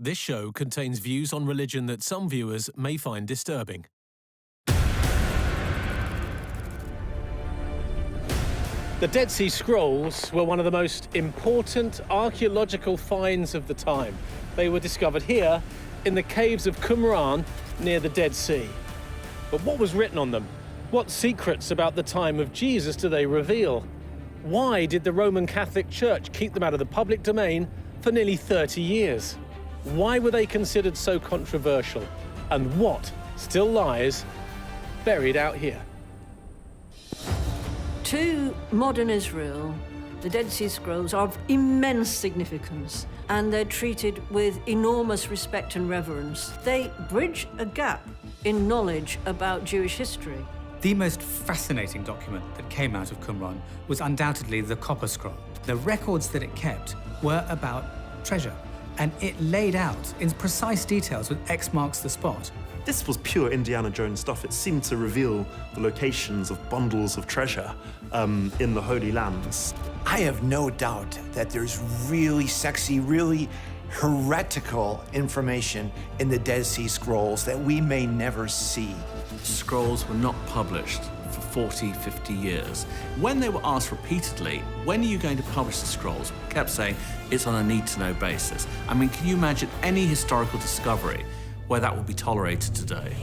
This show contains views on religion that some viewers may find disturbing. The Dead Sea Scrolls were one of the most important archaeological finds of the time. They were discovered here in the caves of Qumran near the Dead Sea. But what was written on them? What secrets about the time of Jesus do they reveal? Why did the Roman Catholic Church keep them out of the public domain for nearly 30 years? Why were they considered so controversial? And what still lies buried out here? To modern Israel, the Dead Sea Scrolls are of immense significance, and they're treated with enormous respect and reverence. They bridge a gap in knowledge about Jewish history. The most fascinating document that came out of Qumran was undoubtedly the Copper Scroll. The records that it kept were about treasure, and it laid out in precise details with X marks the spot. This was pure Indiana Jones stuff. It seemed to reveal the locations of bundles of treasure in the Holy Lands. I have no doubt that there's really sexy, really heretical information in the Dead Sea Scrolls that we may never see. Scrolls were not published for 40, 50 years. When they were asked repeatedly, when are you going to publish the scrolls, kept saying it's on a need-to-know basis. I mean, can you imagine any historical discovery where that would be tolerated today?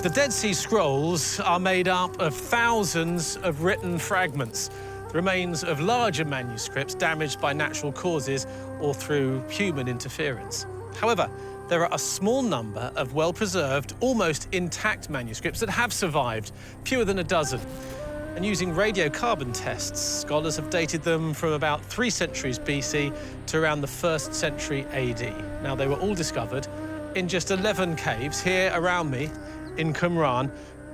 The Dead Sea Scrolls are made up of thousands of written fragments, the remains of larger manuscripts damaged by natural causes or through human interference. However, there are a small number of well-preserved, almost intact manuscripts that have survived, fewer than a dozen. And using radiocarbon tests, scholars have dated them from about 3 centuries BC to around the 1st century AD. Now, they were all discovered in just 11 caves here around me in Qumran,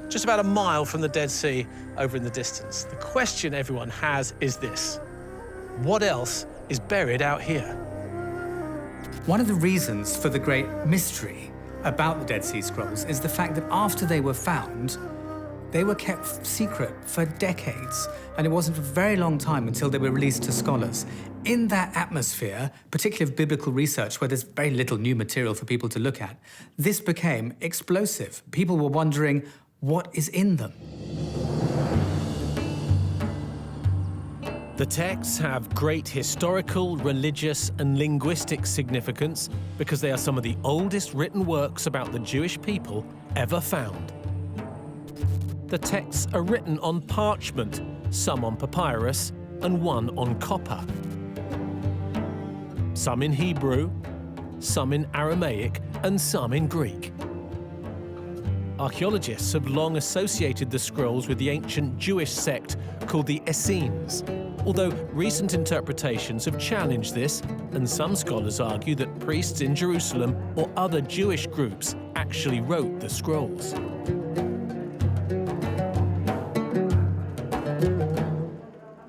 just about a mile from the Dead Sea over in the distance. The question everyone has is this: what else is buried out here? One of the reasons for the great mystery about the Dead Sea Scrolls is the fact that after they were found, they were kept secret for decades, and it wasn't for a very long time until they were released to scholars. In that atmosphere, particularly of biblical research, where there's very little new material for people to look at, this became explosive. People were wondering, what is in them? The texts have great historical, religious, and linguistic significance because they are some of the oldest written works about the Jewish people ever found. The texts are written on parchment, some on papyrus, and one on copper. Some in Hebrew, some in Aramaic, and some in Greek. Archaeologists have long associated the scrolls with the ancient Jewish sect called the Essenes, although recent interpretations have challenged this, and some scholars argue that priests in Jerusalem or other Jewish groups actually wrote the scrolls.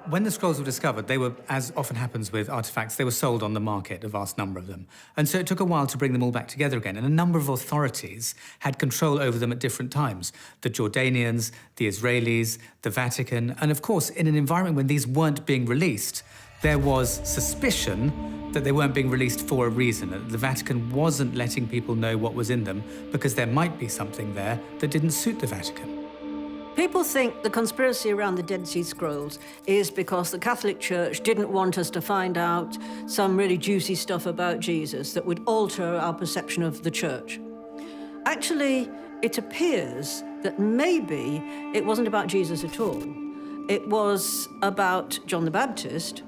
When the scrolls were discovered, they were, as often happens with artifacts, they were sold on the market, a vast number of them. And so it took a while to bring them all back together again. And a number of authorities had control over them at different times. The Jordanians, the Israelis, the Vatican. And of course, in an environment when these weren't being released, there was suspicion that they weren't being released for a reason. That the Vatican wasn't letting people know what was in them because there might be something there that didn't suit the Vatican. People think the conspiracy around the Dead Sea Scrolls is because the Catholic Church didn't want us to find out some really juicy stuff about Jesus that would alter our perception of the Church. Actually, it appears that maybe it wasn't about Jesus at all. It was about John the Baptist,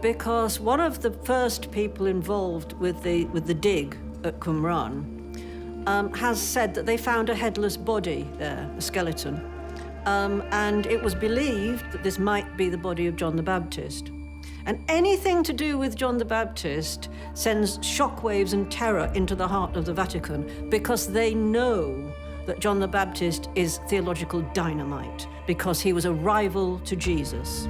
because one of the first people involved with the dig at Qumran has said that they found a headless body there, a skeleton. And it was believed that this might be the body of John the Baptist. And anything to do with John the Baptist sends shockwaves and terror into the heart of the Vatican, because they know that John the Baptist is theological dynamite, because he was a rival to Jesus.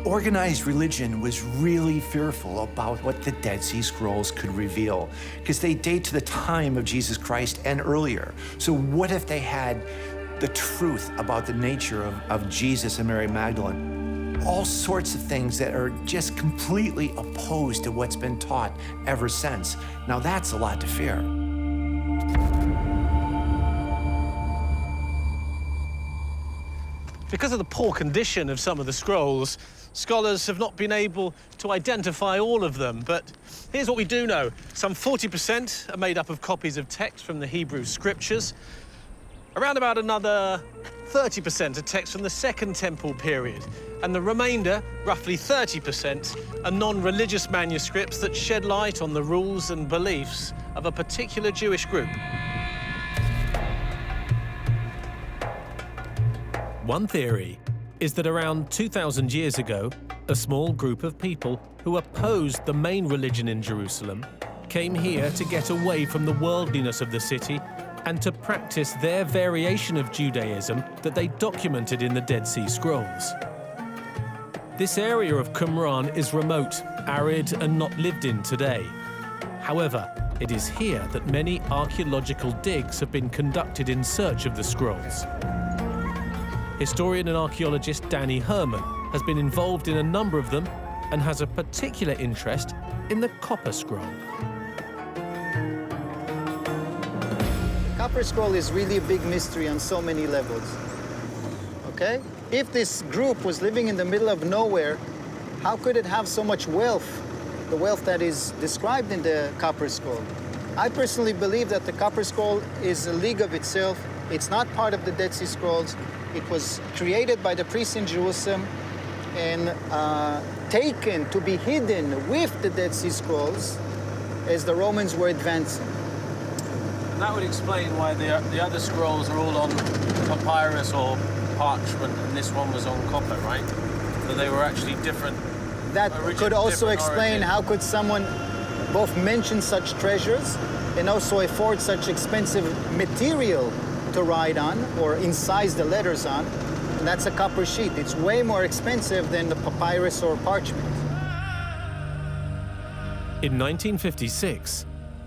Organized religion was really fearful about what the Dead Sea Scrolls could reveal, because they date to the time of Jesus Christ and earlier. So what if they had the truth about the nature of Jesus and Mary Magdalene? All sorts of things that are just completely opposed to what's been taught ever since. Now that's a lot to fear. Because of the poor condition of some of the scrolls, scholars have not been able to identify all of them. But here's what we do know. Some 40% are made up of copies of text from the Hebrew Scriptures. Around about another 30% are texts from the Second Temple period. And the remainder, roughly 30%, are non-religious manuscripts that shed light on the rules and beliefs of a particular Jewish group. One theory is that around 2,000 years ago, a small group of people who opposed the main religion in Jerusalem came here to get away from the worldliness of the city and to practice their variation of Judaism that they documented in the Dead Sea Scrolls. This area of Qumran is remote, arid, and not lived in today. However, it is here that many archaeological digs have been conducted in search of the scrolls. Historian and archaeologist Danny Herman has been involved in a number of them and has a particular interest in the Copper Scroll. Copper Scroll is really a big mystery on so many levels, okay? If this group was living in the middle of nowhere, how could it have so much wealth, the wealth that is described in the Copper Scroll? I personally believe that the Copper Scroll is a league of itself. It's not part of the Dead Sea Scrolls. It was created by the priests in Jerusalem and taken to be hidden with the Dead Sea Scrolls as the Romans were advancing. That would explain why the other scrolls are all on papyrus or parchment, and this one was on copper, right? So they were actually different. That could also explain how could someone both mention such treasures and also afford such expensive material to write on or incise the letters on. And that's a copper sheet. It's way more expensive than the papyrus or parchment. In 1956,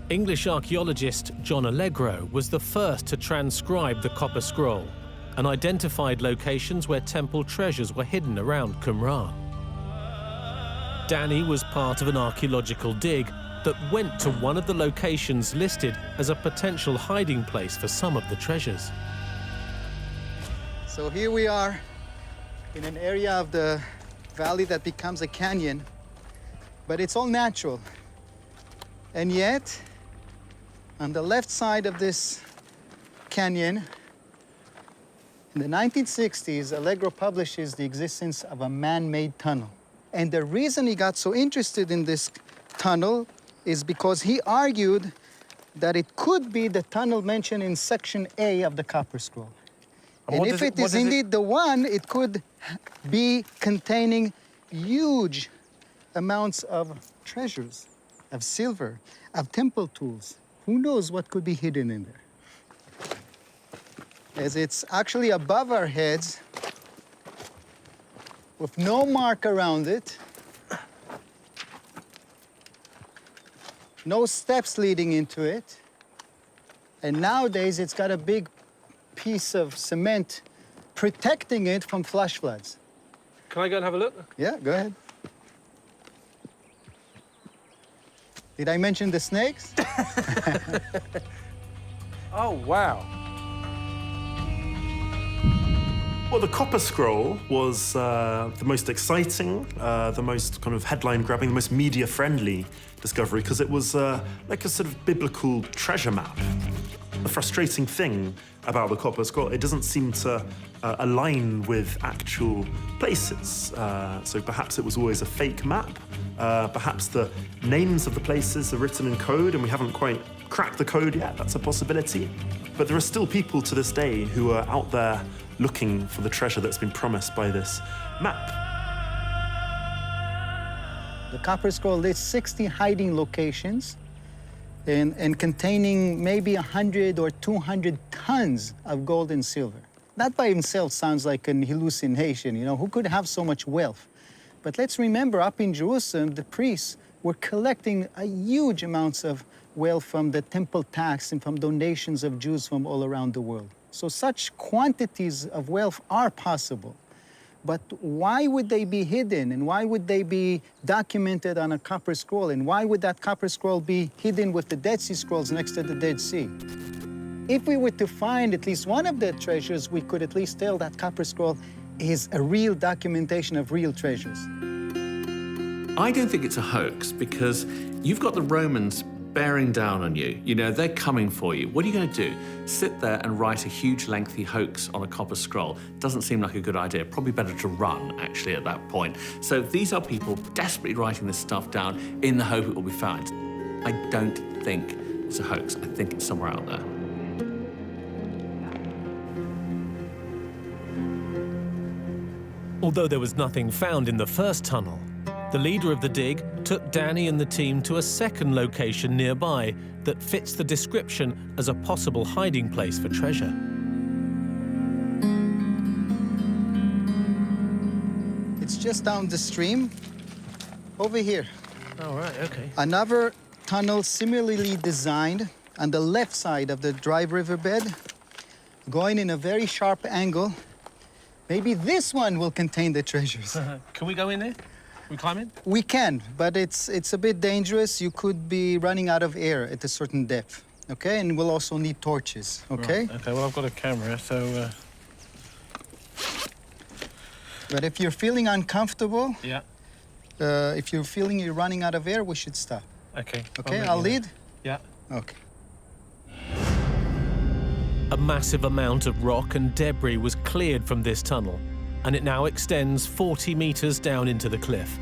English archaeologist John Allegro was the first to transcribe the Copper Scroll and identified locations where temple treasures were hidden around Qumran. Danny was part of an archaeological dig that went to one of the locations listed as a potential hiding place for some of the treasures. So here we are in an area of the valley that becomes a canyon, but it's all natural. And yet, on the left side of this canyon, in the 1960s, Allegro publishes the existence of a man-made tunnel. And the reason he got so interested in this tunnel is because he argued that it could be the tunnel mentioned in section A of the Copper Scroll. And if it is indeed the one, it could be containing huge amounts of treasures, of silver, of temple tools. Who knows what could be hidden in there? As it's actually above our heads, with no mark around it, no steps leading into it, and nowadays it's got a big piece of cement protecting it from flash floods. Can I go and have a look? Yeah, go ahead. Did I mention the snakes? Oh, wow. Well, the Copper Scroll was the most exciting, the most kind of headline-grabbing, the most media-friendly discovery, because it was like a sort of biblical treasure map. The frustrating thing about the Copper Scroll, it doesn't seem to align with actual places. So perhaps it was always a fake map. Perhaps the names of the places are written in code and we haven't quite cracked the code yet. That's a possibility. But there are still people to this day who are out there looking for the treasure that's been promised by this map. The copper scroll lists 60 hiding locations and containing maybe 100 or 200 tons of gold and silver. That by himself sounds like an hallucination, you know, who could have so much wealth? But let's remember, up in Jerusalem, the priests were collecting a huge amounts of wealth from the temple tax and from donations of Jews from all around the world. So such quantities of wealth are possible. But why would they be hidden, and why would they be documented on a copper scroll, and why would that copper scroll be hidden with the Dead Sea Scrolls next to the Dead Sea? If we were to find at least one of the treasures, we could at least tell that copper scroll is a real documentation of real treasures. I don't think it's a hoax, because you've got the Romans bearing down on you. You know, they're coming for you. What are you going to do? Sit there and write a huge, lengthy hoax on a copper scroll? Doesn't seem like a good idea. Probably better to run, actually, at that point. So these are people desperately writing this stuff down in the hope it will be found. I don't think it's a hoax. I think it's somewhere out there. Although there was nothing found in the first tunnel, the leader of the dig took Danny and the team to a second location nearby that fits the description as a possible hiding place for treasure. It's just down the stream, over here. Oh, right, okay. Another tunnel similarly designed on the left side of the dry riverbed, going in a very sharp angle. Maybe this one will contain the treasures. Can we go in there? Can we climb in? We can, but it's a bit dangerous. You could be running out of air at a certain depth, okay? And we'll also need torches, okay? Right. Okay, well, I've got a camera, so... But if you're feeling uncomfortable, Yeah. if you're feeling you're running out of air, we should stop. Okay. Okay, I'll lead? Yeah. Okay. A massive amount of rock and debris was cleared from this tunnel, and it now extends 40 meters down into the cliff.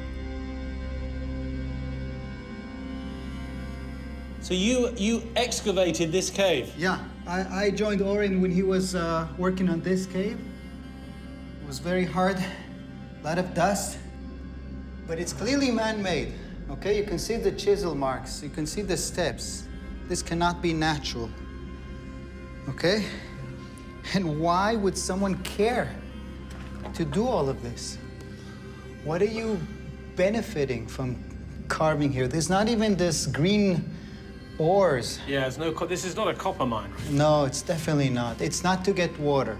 So you excavated this cave? Yeah, I joined Oren when he was working on this cave. It was very hard, a lot of dust, but it's clearly man-made, okay? You can see the chisel marks, you can see the steps. This cannot be natural, okay? And why would someone care to do all of this? What are you benefiting from carving here? There's not even this green ores. Yeah, this is not a copper mine. No, it's definitely not. It's not to get water.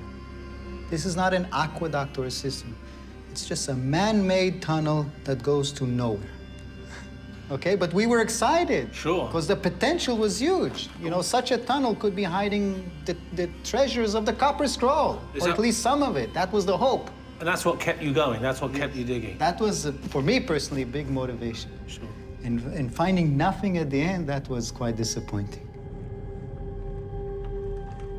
This is not an aqueduct or a system. It's just a man-made tunnel that goes to nowhere. Okay, but we were excited. Sure. Because the potential was huge. You know, such a tunnel could be hiding the treasures of the Copper Scroll, or at least some of it. That was the hope. And that's what kept you going, that's what kept you digging. That was, for me personally, a big motivation. Sure. And finding nothing at the end, that was quite disappointing.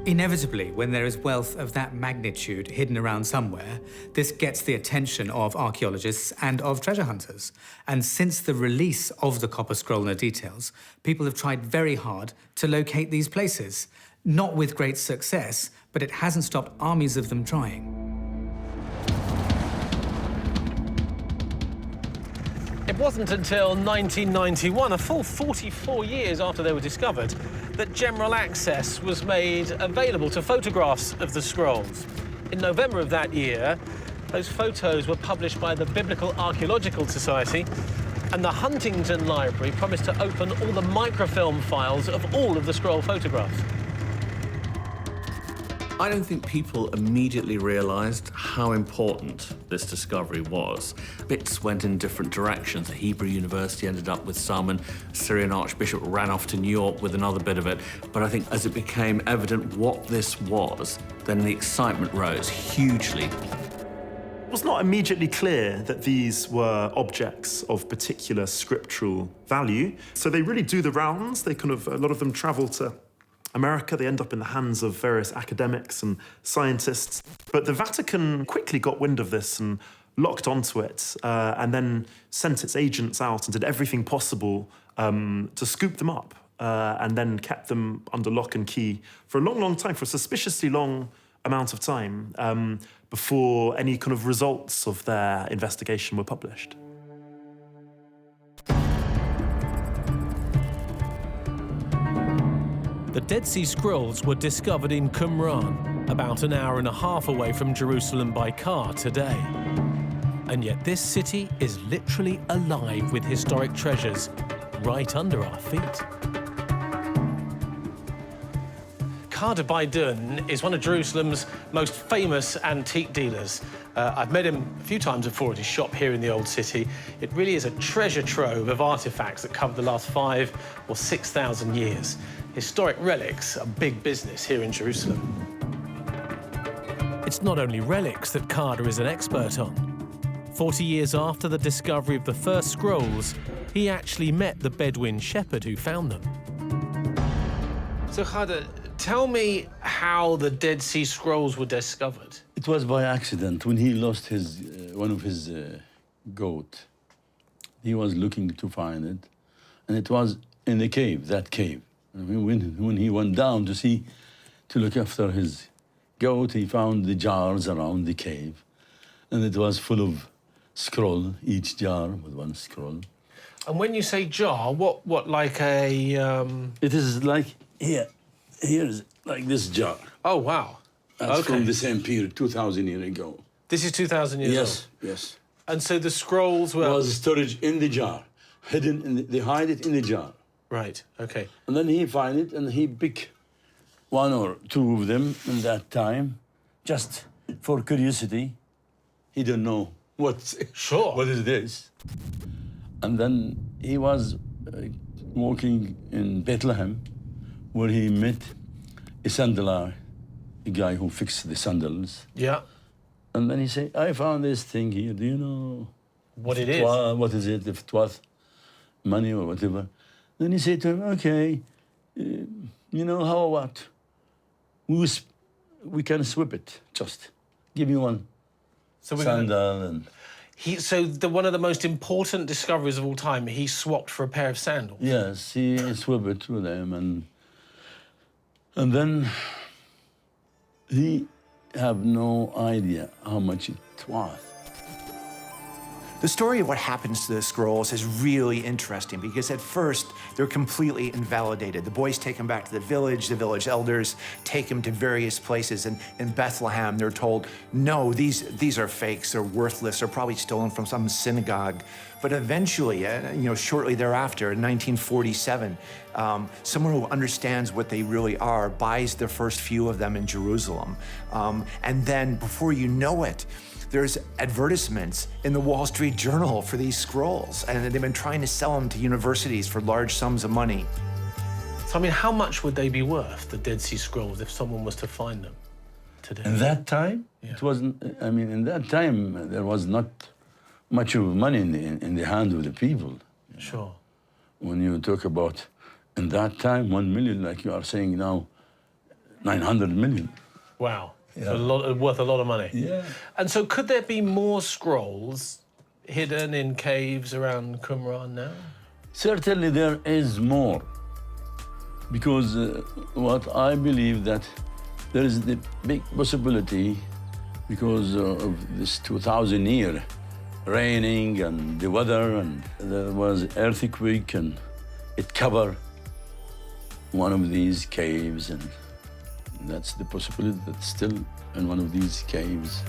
Inevitably, when there is wealth of that magnitude hidden around somewhere, this gets the attention of archaeologists and of treasure hunters. And since the release of the Copper Scroll and the details, people have tried very hard to locate these places. Not with great success, but it hasn't stopped armies of them trying. It wasn't until 1991, a full 44 years after they were discovered, that general access was made available to photographs of the scrolls. In November of that year, those photos were published by the Biblical Archaeological Society, and the Huntington Library promised to open all the microfilm files of all of the scroll photographs. I don't think people immediately realized how important this discovery was. Bits went in different directions. The Hebrew University ended up with some, and Syrian Archbishop ran off to New York with another bit of it. But I think as it became evident what this was, then the excitement rose hugely. It was not immediately clear that these were objects of particular scriptural value. So they really do the rounds. A lot of them travel to America. They end up in the hands of various academics and scientists. But the Vatican quickly got wind of this and locked onto it, and then sent its agents out and did everything possible to scoop them up, and then kept them under lock and key for a long, long time, for a suspiciously long amount of time, before any kind of results of their investigation were published. The Dead Sea Scrolls were discovered in Qumran, about an hour and a half away from Jerusalem by car today. And yet this city is literally alive with historic treasures right under our feet. Khadr Baydun is one of Jerusalem's most famous antique dealers. I've met him a few times before at his shop here in the Old City. It really is a treasure trove of artifacts that cover the last 5,000 or 6,000 years. Historic relics are big business here in Jerusalem. It's not only relics that Khadr is an expert on. 40 years after the discovery of the first scrolls, he actually met the Bedouin shepherd who found them. So Khadr, tell me how the Dead Sea Scrolls were discovered. It was by accident when he lost his one of his goat. He was looking to find it, and it was in the cave, that cave. And when he went down to look after his goat, he found the jars around the cave, and it was full of scroll, each jar with one scroll. And when you say jar, what like a... It is like here's like this jar. Oh, wow. That's from the same period, 2,000 years ago. This is 2,000 years old? Yes. And so the scrolls were... was storage in the jar, hidden in they hide it in the jar. Right, OK. And then he find it and he pick one or two of them in that time, just for curiosity. He don't know what is this. And then he was walking in Bethlehem, where he met a sandalier, a guy who fixed the sandals. Yeah. And then he said, I found this thing here. Do you know what it is? What is it? If it was money or whatever. Then he said to him, okay, you know how what? We can sweep it. Just give me one sandal and. One of the most important discoveries of all time, he swapped for a pair of sandals. Yes, he swapped it with them, and then he have no idea how much it was. The story of what happens to the scrolls is really interesting because at first they're completely invalidated. The boys take them back to the village elders take them to various places, and in Bethlehem they're told, no, these are fakes, they're worthless, they're probably stolen from some synagogue. But eventually, shortly thereafter, in 1947, someone who understands what they really are buys the first few of them in Jerusalem. And then before you know it, there's advertisements in the Wall Street Journal for these scrolls, and they've been trying to sell them to universities for large sums of money. So, I mean, how much would they be worth, the Dead Sea Scrolls, if someone was to find them today? In that time, it wasn't, in that time, there was not much of money in the hand of the people. Sure. When you talk about, in that time, 1 million, like you are saying now, 900 million. Wow. Yeah. Worth a lot of money. Yeah. And so could there be more scrolls hidden in caves around Qumran now? Certainly there is more. Because what I believe that there is the big possibility because of this 2,000 year raining and the weather, and there was earthquake and it covered one of these caves, and that's the possibility that's still in one of these caves.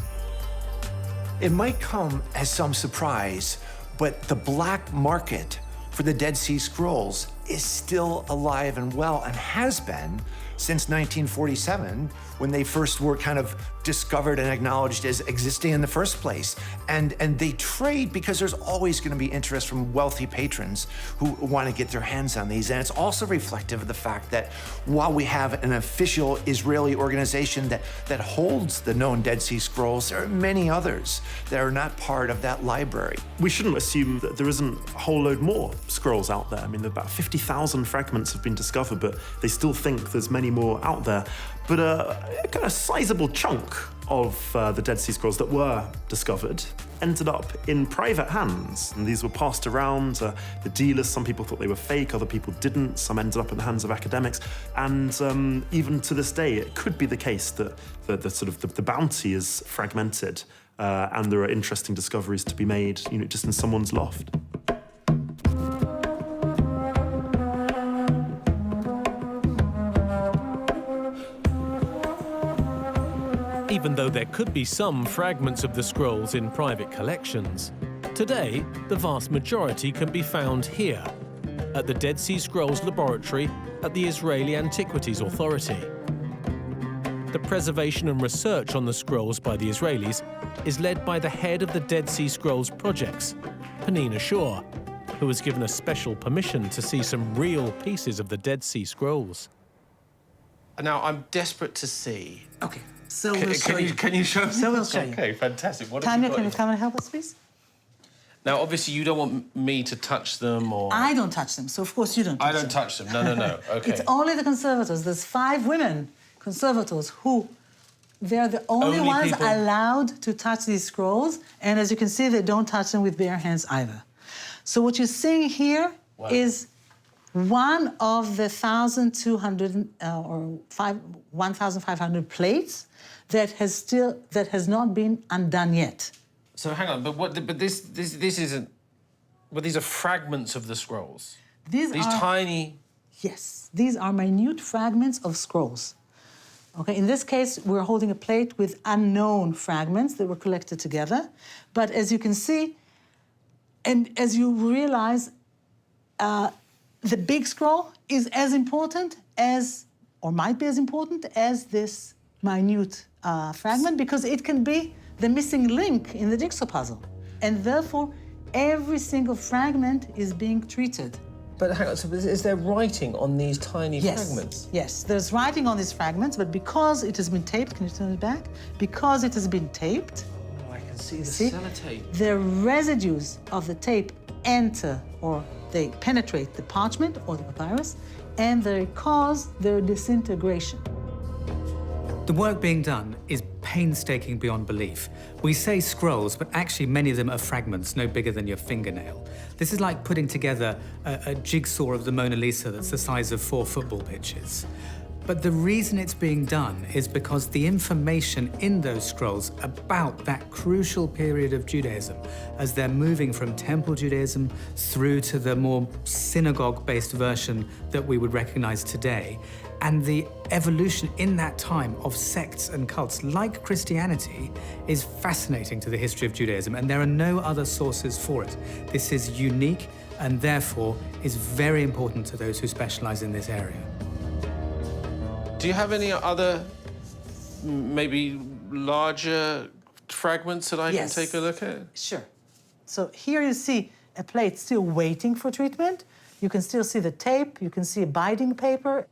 It might come as some surprise, but the black market for the Dead Sea Scrolls is still alive and well, and has been since 1947, when they first were kind of discovered and acknowledged as existing in the first place. And they trade because there's always going to be interest from wealthy patrons who want to get their hands on these. And it's also reflective of the fact that while we have an official Israeli organization that holds the known Dead Sea Scrolls, there are many others that are not part of that library. We shouldn't assume that there isn't a whole load more scrolls out there. I mean, about 50,000 fragments have been discovered, but they still think there's many more out there. But a kind of sizable chunk of the Dead Sea Scrolls that were discovered ended up in private hands. And these were passed around. The dealers, some people thought they were fake, other people didn't. Some ended up in the hands of academics. And even to this day, it could be the case that the bounty is fragmented and there are interesting discoveries to be made, just in someone's loft. even though there could be some fragments of the scrolls in private collections. Today, the vast majority can be found here, at the Dead Sea Scrolls Laboratory at the Israeli Antiquities Authority. The preservation and research on the scrolls by the Israelis is led by the head of the Dead Sea Scrolls projects, Penina Shaw, who was given a special permission to see some real pieces of the Dead Sea Scrolls. Now, I'm desperate to see. Okay, so we'll show you. Can you show me? So we'll show you. Okay, fantastic. What have Tanya, you got can you here? come and help us, please? Now, obviously, you don't want me to touch them, or... I don't touch them, so of course you don't touch I don't them. touch them. No, no, no. Okay. It's only the conservators. There's 5 women conservators who, they're the only ones people- allowed to touch these scrolls, and as you can see, they don't touch them with bare hands either. So what you're seeing here is one of the 1,200 or 1,500 plates that has not been undone yet. So hang on, but this isn't... But these are fragments of the scrolls. These are tiny... Yes, these are minute fragments of scrolls. Okay, in this case, we're holding a plate with unknown fragments that were collected together. But as you can see, and as you realize, the big scroll is as important as, or might be as important as this minute fragment, because it can be the missing link in the jigsaw puzzle. And therefore, every single fragment is being treated. But hang on, so is there writing on these tiny fragments? Yes, there's writing on these fragments, but because it has been taped, can you turn it back? Because it has been taped, Oh, I can see the see? sellotape. the residues of the tape enter, or they penetrate the parchment or the papyrus, and they cause their disintegration. The work being done is painstaking beyond belief. We say scrolls, but actually many of them are fragments no bigger than your fingernail. This is like putting together a jigsaw of the Mona Lisa that's the size of 4 football pitches. But the reason it's being done is because the information in those scrolls about that crucial period of Judaism, as they're moving from Temple Judaism through to the more synagogue-based version that we would recognize today, and the evolution in that time of sects and cults like Christianity is fascinating to the history of Judaism, and there are no other sources for it. This is unique and therefore is very important to those who specialize in this area. Do you have any other, maybe larger fragments that I Yes. can take a look at? Sure. So here you see a plate still waiting for treatment. You can still see the tape, you can see a binding paper.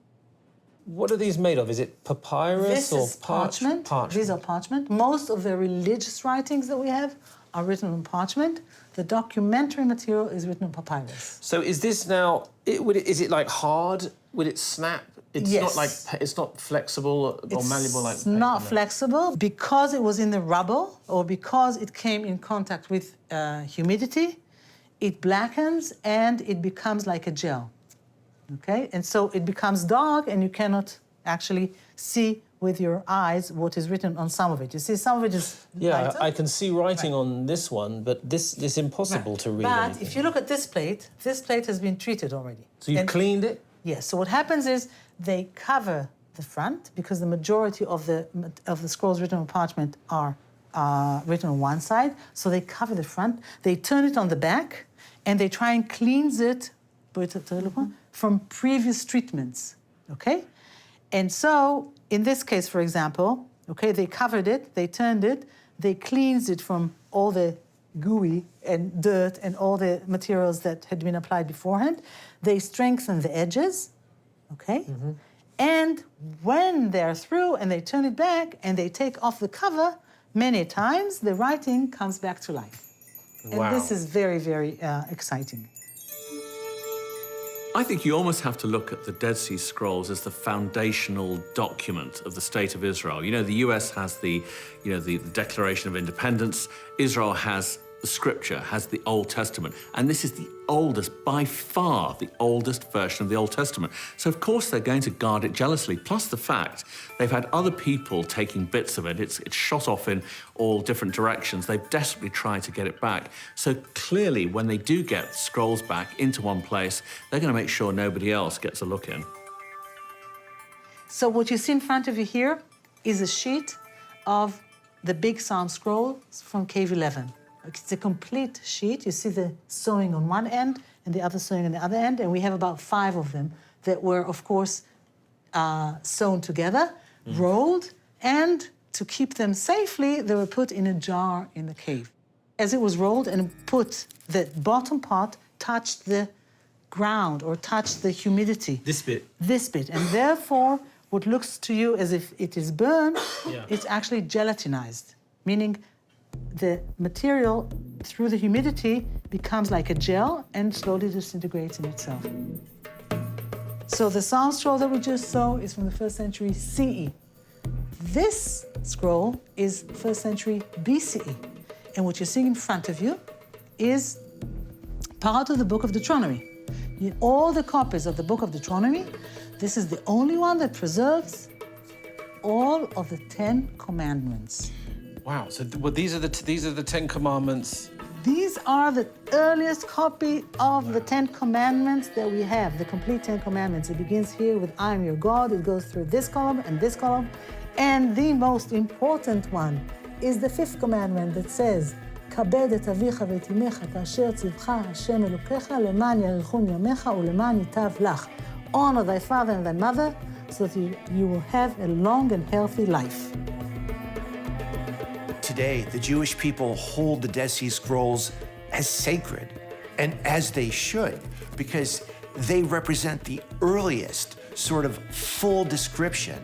What are these made of? Is it papyrus This or is parchment. These are parchment. Most of the religious writings that we have are written on parchment. The documentary material is written on papyrus. So is this now, is it like hard? Would it snap? It's Yes. not like, it's not flexible or malleable like It's paper, not no. flexible because it was in the rubble or because it came in contact with humidity. It blackens and it becomes like a gel. Okay, and so it becomes dark, and you cannot actually see with your eyes what is written on some of it. You see, some of it is lighter. I can see writing on this one, but this is impossible to read. But anything. if you look at this plate has been treated already. So you've And- cleaned it? Yes. So what happens is they cover the front because the majority of the scrolls written on parchment are written on one side. So they cover the front. They turn it on the back, and they try and cleanse it from previous treatments. Okay. And so in this case, for example, okay, they covered it, they turned it, they cleansed it from all the gooey and dirt and all the materials that had been applied beforehand. They strengthen the edges, okay? And when they're through and they turn it back and they take off the cover, many times the writing comes back to life. Wow. And this is very, very exciting. I think you almost have to look at the Dead Sea Scrolls as the foundational document of the State of Israel. You know, the US has the Declaration of Independence. Israel has the Scripture, has the Old Testament. And this is the oldest, by far, the oldest version of the Old Testament. So, of course, they're going to guard it jealously. Plus the fact they've had other people taking bits of it. It's shot off in all different directions. They've desperately tried to get it back. So clearly, when they do get scrolls back into one place, they're going to make sure nobody else gets a look in. So what you see in front of you here is a sheet of the big Psalm scroll from Cave 11. It's a complete sheet. You see the sewing on one end and the other sewing on the other end, and we have about 5 of them that were, of course, sewn together, rolled, and to keep them safely, they were put in a jar in the cave. As it was rolled and put, the bottom part touched the ground or touched the humidity. This bit? This bit. And therefore, what looks to you as if it is burned, it's actually gelatinized, meaning the material, through the humidity, becomes like a gel and slowly disintegrates in itself. So the Psalm scroll that we just saw is from the 1st century CE. This scroll is 1st century BCE. And what you're seeing in front of you is part of the Book of Deuteronomy. In all the copies of the Book of Deuteronomy, this is the only one that preserves all of the 10 commandments. Wow, so these are the 10 commandments. These are the earliest copy of the 10 commandments that we have, the complete 10 commandments. It begins here with I am your God. It goes through this column and this column. And the most important one is the 5th commandment that says, כבד את אביך ואת אמך כאשר ציווך השם אלוקיך למען יאריכון ימיך ולמען ייטב לך. Honor thy father and thy mother so that you will have a long and healthy life. Today, the Jewish people hold the Dead Sea Scrolls as sacred, and as they should, because they represent the earliest sort of full description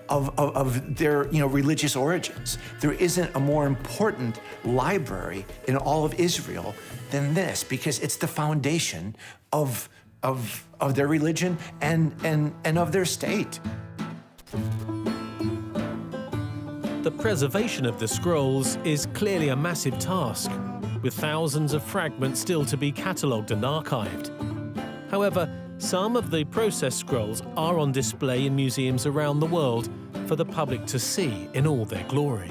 of their religious origins. There isn't a more important library in all of Israel than this, because it's the foundation of their religion and of their state. The preservation of the scrolls is clearly a massive task, with thousands of fragments still to be catalogued and archived. However, some of the processed scrolls are on display in museums around the world for the public to see in all their glory.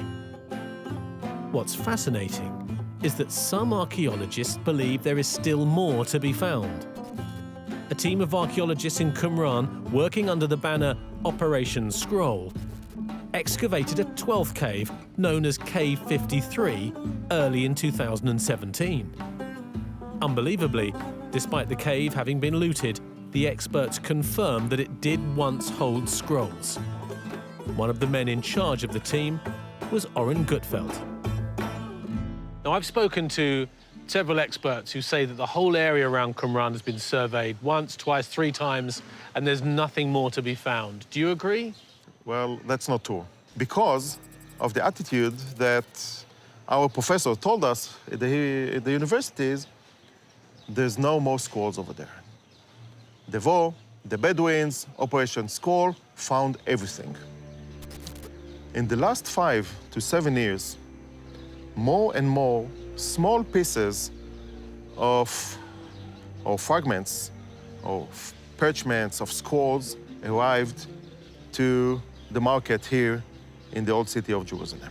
What's fascinating is that some archaeologists believe there is still more to be found. A team of archaeologists in Qumran, working under the banner Operation Scroll, excavated a 12th cave known as Cave 53 early in 2017. Unbelievably, despite the cave having been looted, the experts confirmed that it did once hold scrolls. One of the men in charge of the team was Oren Gutfeld. Now, I've spoken to several experts who say that the whole area around Qumran has been surveyed once, twice, 3 times, and there's nothing more to be found. Do you agree? Well, that's not true. Because of the attitude that our professor told us at the universities, there's no more scrolls over there. Devo, the Bedouins, Operation Scroll found everything. In the last 5 to 7 years, more and more small pieces or fragments, of parchments, of scrolls arrived to the market here in the old city of Jerusalem.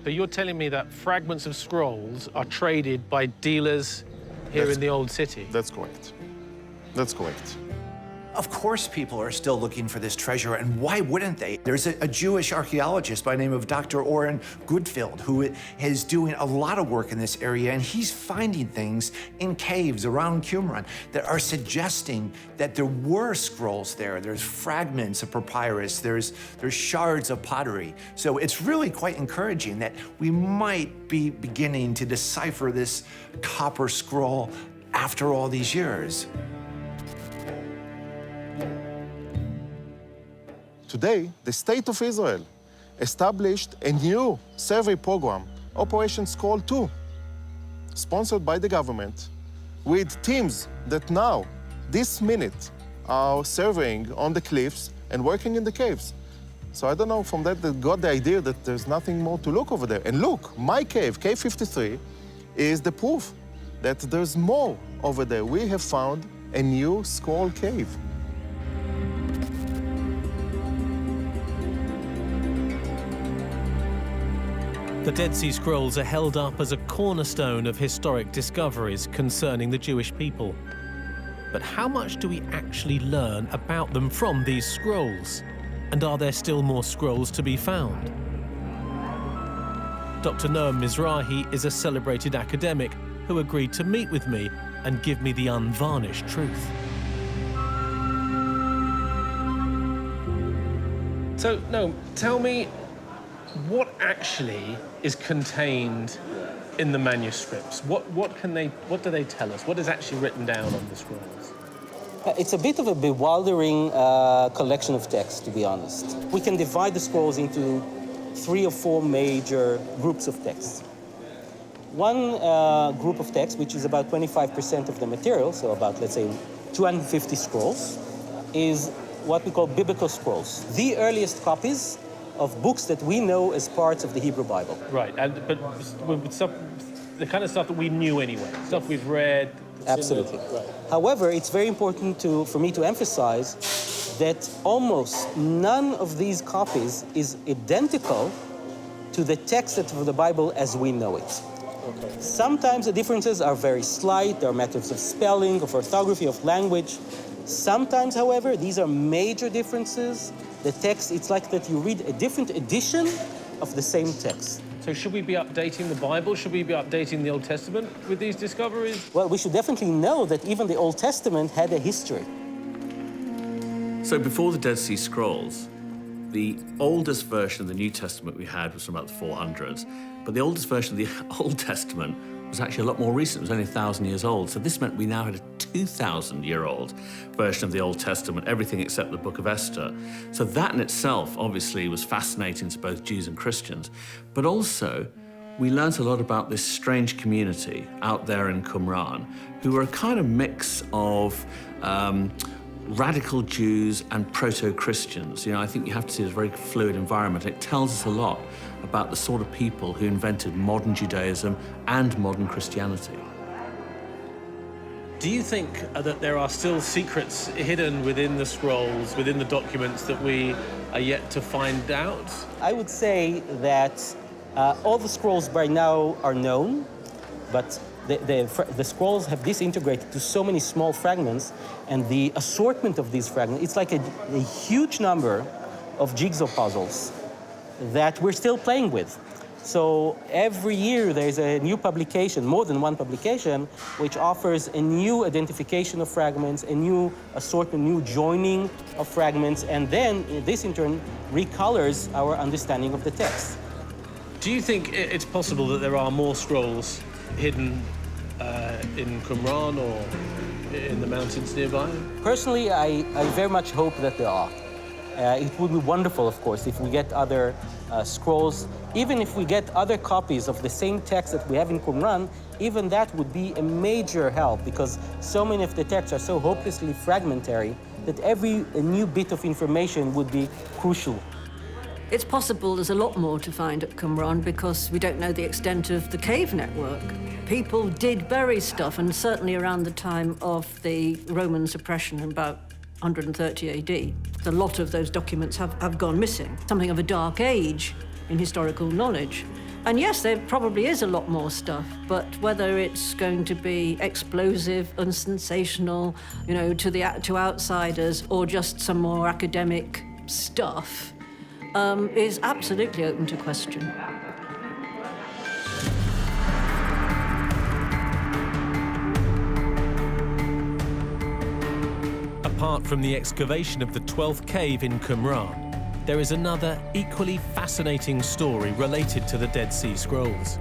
So you're telling me that fragments of scrolls are traded by dealers here in the old city? That's correct. That's correct. Of course people are still looking for this treasure, and why wouldn't they? There's a Jewish archaeologist by the name of Dr. Oren Gutfeld who is doing a lot of work in this area, and he's finding things in caves around Qumran that are suggesting that there were scrolls there. There's fragments of papyrus, there's shards of pottery. So it's really quite encouraging that we might be beginning to decipher this copper scroll after all these years. Today, the State of Israel established a new survey program, Operation Scroll 2, sponsored by the government, with teams that now, this minute, are surveying on the cliffs and working in the caves. So I don't know, from that they got the idea that there's nothing more to look over there. And look, my cave, Cave 53, is the proof that there's more over there. We have found a new scroll cave. The Dead Sea Scrolls are held up as a cornerstone of historic discoveries concerning the Jewish people. But how much do we actually learn about them from these scrolls? And are there still more scrolls to be found? Dr. Noam Mizrahi is a celebrated academic who agreed to meet with me and give me the unvarnished truth. So, Noam, tell me, what actually is contained in the manuscripts? What do they tell us? What is actually written down on the scrolls? It's a bit of a bewildering collection of texts, to be honest. We can divide the scrolls into 3 or 4 major groups of texts. One group of texts, which is about 25% of the material, so about, let's say, 250 scrolls, is what we call biblical scrolls, the earliest copies of books that we know as parts of the Hebrew Bible. Right, but with stuff, the kind of stuff that we knew anyway, stuff we've read. Absolutely. Right. However, it's very important for me to emphasize that almost none of these copies is identical to the text of the Bible as we know it. Okay. Sometimes the differences are very slight. There are matters of spelling, of orthography, of language. Sometimes, however, these are major differences. The text, it's like that you read a different edition of the same text. So should we be updating the Bible? Should we be updating the Old Testament with these discoveries? Well, we should definitely know that even the Old Testament had a history. So before the Dead Sea Scrolls, the oldest version of the New Testament we had was from about the 400s, but the oldest version of the Old Testament was actually a lot more recent. It was only 1,000 years old. So this meant we now had a 2,000-year-old version of the Old Testament, everything except the Book of Esther. So that in itself, obviously, was fascinating to both Jews and Christians. But also, we learnt a lot about this strange community out there in Qumran, who were a kind of mix of radical Jews and proto-Christians. You know, I think you have to see it as a very fluid environment. It tells us a lot about the sort of people who invented modern Judaism and modern Christianity. Do you think that there are still secrets hidden within the scrolls, within the documents that we are yet to find out? I would say that all the scrolls by now are known, but the scrolls have disintegrated to so many small fragments, and the assortment of these fragments, it's like a huge number of jigsaw puzzles that we're still playing with. So every year there's a new publication, more than one publication, which offers a new identification of fragments, a new assortment, new joining of fragments, and then this in turn recolors our understanding of the text. Do you think it's possible that there are more scrolls hidden in Qumran or in the mountains nearby? Personally, I very much hope that there are. It would be wonderful, of course, if we get other scrolls. Even if we get other copies of the same text that we have in Qumran, even that would be a major help, because so many of the texts are so hopelessly fragmentary that every new bit of information would be crucial. It's possible there's a lot more to find at Qumran because we don't know the extent of the cave network. People did bury stuff, and certainly around the time of the Roman suppression in about 130 AD, a lot of those documents have gone missing, something of a dark age in historical knowledge. And yes, there probably is a lot more stuff, but whether it's going to be explosive and sensational, you know, to outsiders, or just some more academic stuff, is absolutely open to question. Apart from the excavation of the 12th cave in Qumran, there is another equally fascinating story related to the Dead Sea Scrolls.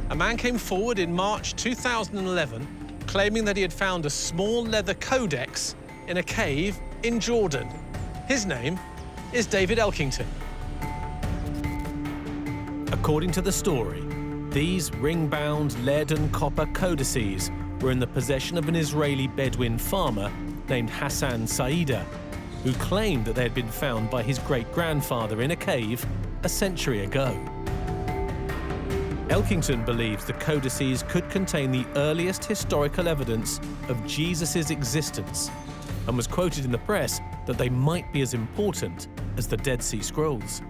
A man came forward in March 2011 claiming that he had found a small leather codex in a cave in Jordan. His name is David Elkington. According to the story, these ring-bound lead and copper codices were in the possession of an Israeli Bedouin farmer named Hassan Saida, who claimed that they had been found by his great-grandfather in a cave a century ago. Elkington believes the codices could contain the earliest historical evidence of Jesus' existence, and was quoted in the press that they might be as important as the Dead Sea Scrolls.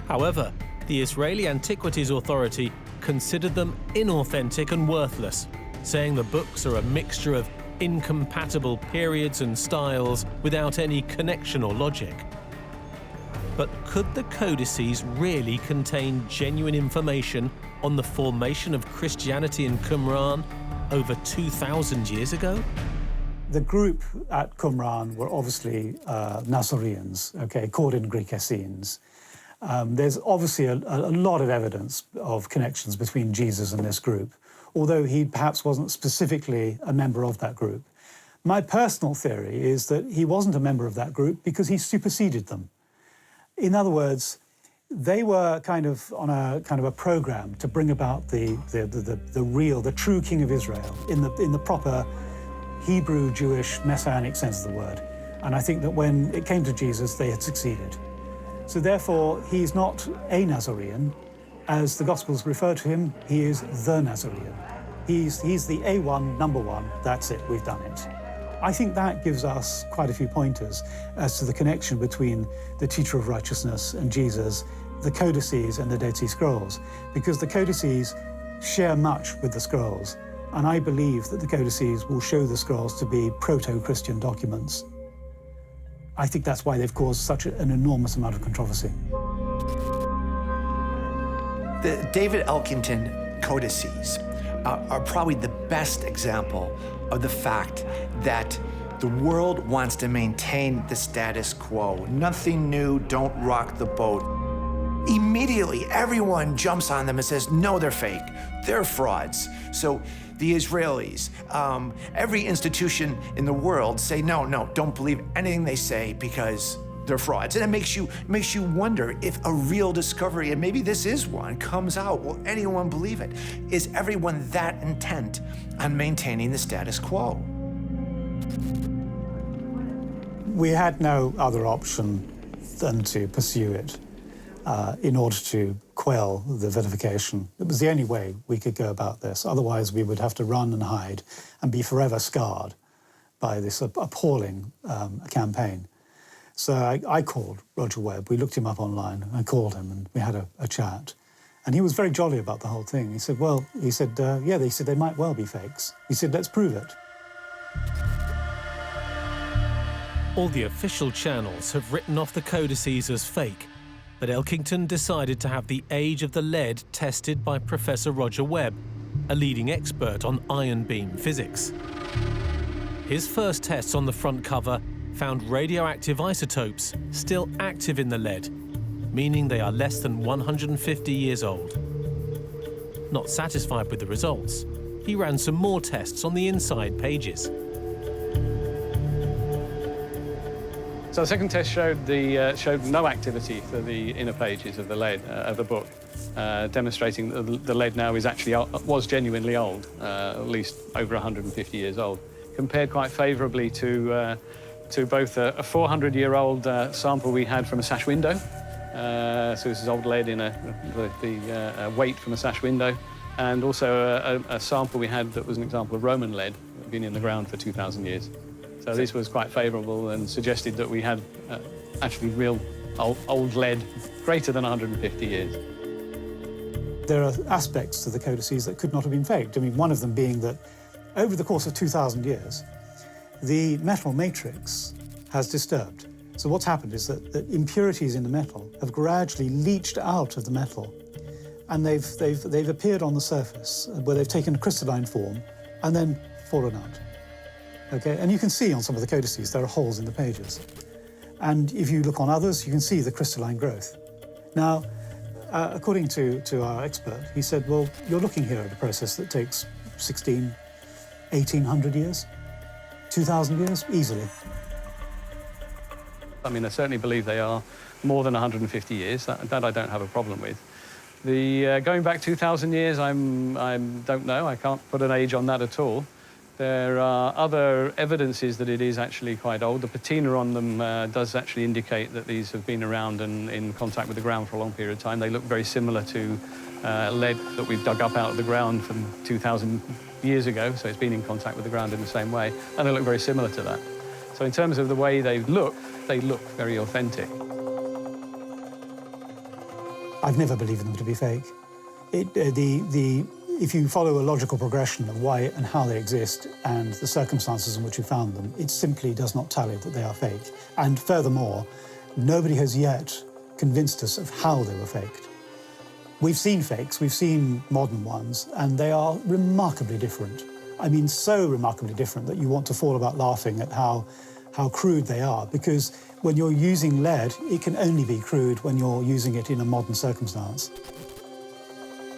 However, the Israeli Antiquities Authority considered them inauthentic and worthless, saying the books are a mixture of incompatible periods and styles without any connection or logic. But could the codices really contain genuine information on the formation of Christianity in Qumran over 2,000 years ago? The group at Qumran were obviously Nazareans, okay, called in Greek Essenes. There's obviously a lot of evidence of connections between Jesus and this group, although he perhaps wasn't specifically a member of that group. My personal theory is that he wasn't a member of that group because he superseded them. In other words, they were kind of on a program to bring about the true king of Israel in the proper Hebrew, Jewish, messianic sense of the word. And I think that when it came to Jesus, they had succeeded. So therefore, he's not a Nazarene. As the Gospels refer to him, he is the Nazarene. He's the A1, number one, that's it, we've done it. I think that gives us quite a few pointers as to the connection between the teacher of righteousness and Jesus, the codices and the Dead Sea Scrolls, because the codices share much with the scrolls, and I believe that the codices will show the scrolls to be proto-Christian documents. I think that's why they've caused such an enormous amount of controversy. The David Elkington codices are probably the best example of the fact that the world wants to maintain the status quo. Nothing new, don't rock the boat. Immediately, everyone jumps on them and says, no, they're fake, they're frauds. So the Israelis, every institution in the world say, no, don't believe anything they say because they're frauds. And it makes you wonder if a real discovery, and maybe this is one, comes out, will anyone believe it? Is everyone that intent on maintaining the status quo? We had no other option than to pursue it in order to quell the vilification. It was the only way we could go about this. Otherwise, we would have to run and hide and be forever scarred by this appalling campaign. So I called Roger Webb. We looked him up online. I called him and we had a chat. And he was very jolly about the whole thing. He said, yeah, they said they might well be fakes. He said, let's prove it. All the official channels have written off the codices as fake, but Elkington decided to have the age of the lead tested by Professor Roger Webb, a leading expert on ion beam physics. His first tests on the front cover found radioactive isotopes still active in the lead, meaning they are less than 150 years old. Not satisfied with the results, he ran some more tests on the inside pages. So the second test showed no activity for the inner pages of the lead of the book, demonstrating that the lead now was genuinely old, at least over 150 years old. Compared quite favourably to both a 400-year-old sample we had from a sash window. So this is old lead in the weight from a sash window, and also a sample we had that was an example of Roman lead that had been in the ground for 2,000 years. So this was quite favourable and suggested that we had actually real old lead greater than 150 years. There are aspects to the codices that could not have been faked. I mean, one of them being that over the course of 2,000 years, the metal matrix has disturbed. So what's happened is that impurities in the metal have gradually leached out of the metal, and they've appeared on the surface where they've taken a crystalline form and then fallen out. Okay, and you can see on some of the codices there are holes in the pages. And if you look on others, you can see the crystalline growth. Now, according to our expert, he said, well, you're looking here at a process that takes 1,800 years, 2,000 years, easily. I mean, I certainly believe they are more than 150 years. That I don't have a problem with. The going back 2,000 years, I don't know. I can't put an age on that at all. There are other evidences that it is actually quite old. The patina on them does actually indicate that these have been around and in contact with the ground for a long period of time. They look very similar to lead that we've dug up out of the ground from 2,000 years ago, so it's been in contact with the ground in the same way, and they look very similar to that. So in terms of the way they look very authentic. I've never believed them to be fake. If you follow a logical progression of why and how they exist and the circumstances in which you found them, it simply does not tally that they are fake. And furthermore, nobody has yet convinced us of how they were faked. We've seen fakes, we've seen modern ones, and they are remarkably different. I mean, so remarkably different that you want to fall about laughing at how crude they are, because when you're using lead, it can only be crude when you're using it in a modern circumstance.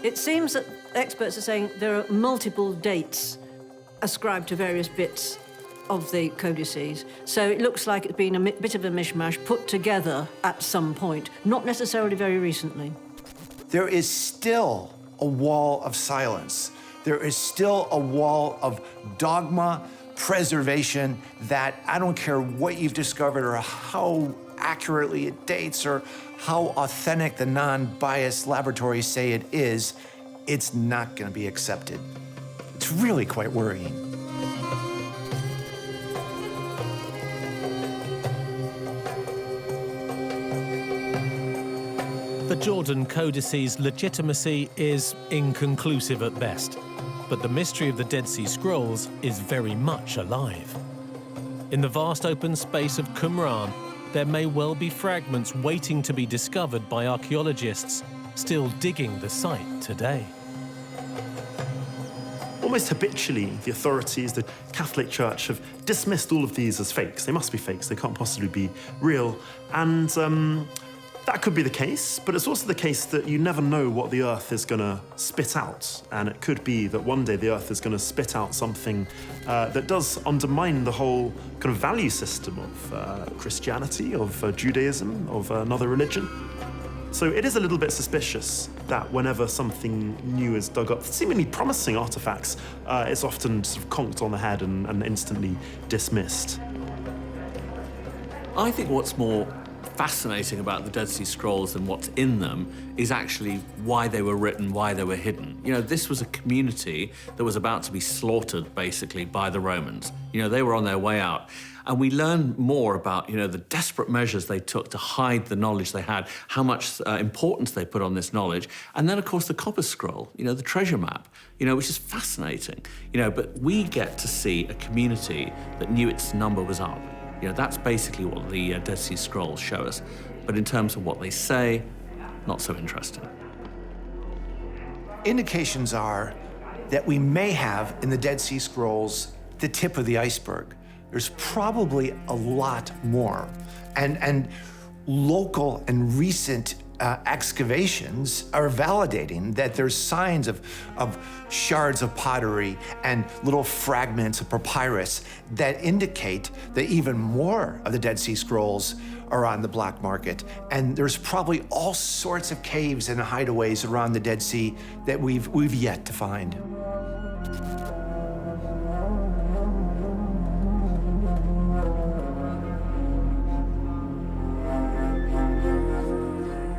It seems that experts are saying there are multiple dates ascribed to various bits of the codices. So it looks like it's been a bit of a mishmash put together at some point, not necessarily very recently. There is still a wall of silence. There is still a wall of dogma, preservation, that I don't care what you've discovered or how accurately it dates or how authentic the non-biased laboratories say it is, it's not going to be accepted. It's really quite worrying. The Jordan Codices' legitimacy is inconclusive at best, but the mystery of the Dead Sea Scrolls is very much alive. In the vast open space of Qumran, there may well be fragments waiting to be discovered by archaeologists still digging the site today. Almost habitually, the authorities, the Catholic Church, have dismissed all of these as fakes. They must be fakes, they can't possibly be real. And that could be the case, but it's also the case that you never know what the Earth is going to spit out. And it could be that one day the Earth is going to spit out something that does undermine the whole kind of value system of Christianity, of Judaism, of another religion. So it is a little bit suspicious that whenever something new is dug up, seemingly promising artifacts, it's often sort of conked on the head and instantly dismissed. I think what's more fascinating about the Dead Sea Scrolls and what's in them is actually why they were written, why they were hidden. You know, this was a community that was about to be slaughtered, basically, by the Romans. You know, they were on their way out. And we learn more about, you know, the desperate measures they took to hide the knowledge they had, how much importance they put on this knowledge. And then, of course, the copper scroll, you know, the treasure map, you know, which is fascinating. You know, but we get to see a community that knew its number was up. You know, that's basically what the Dead Sea Scrolls show us. But in terms of what they say, not so interesting. Indications are that we may have in the Dead Sea Scrolls the tip of the iceberg. There's probably a lot more. And local and recent excavations are validating that there's signs of shards of pottery and little fragments of papyrus that indicate that even more of the Dead Sea Scrolls are on the black market. And there's probably all sorts of caves and hideaways around the Dead Sea that we've yet to find.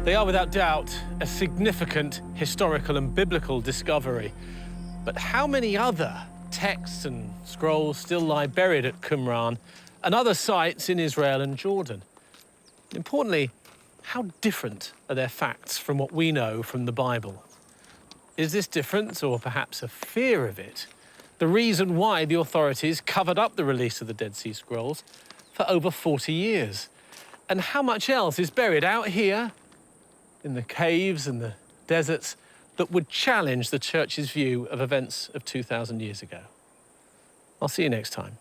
They are without doubt a significant historical and biblical discovery. But how many other texts and scrolls still lie buried at Qumran and other sites in Israel and Jordan? Importantly, how different are their facts from what we know from the Bible? Is this difference, or perhaps a fear of it, the reason why the authorities covered up the release of the Dead Sea Scrolls for over 40 years? And how much else is buried out here in the caves and the deserts that would challenge the Church's view of events of 2,000 years ago? I'll see you next time.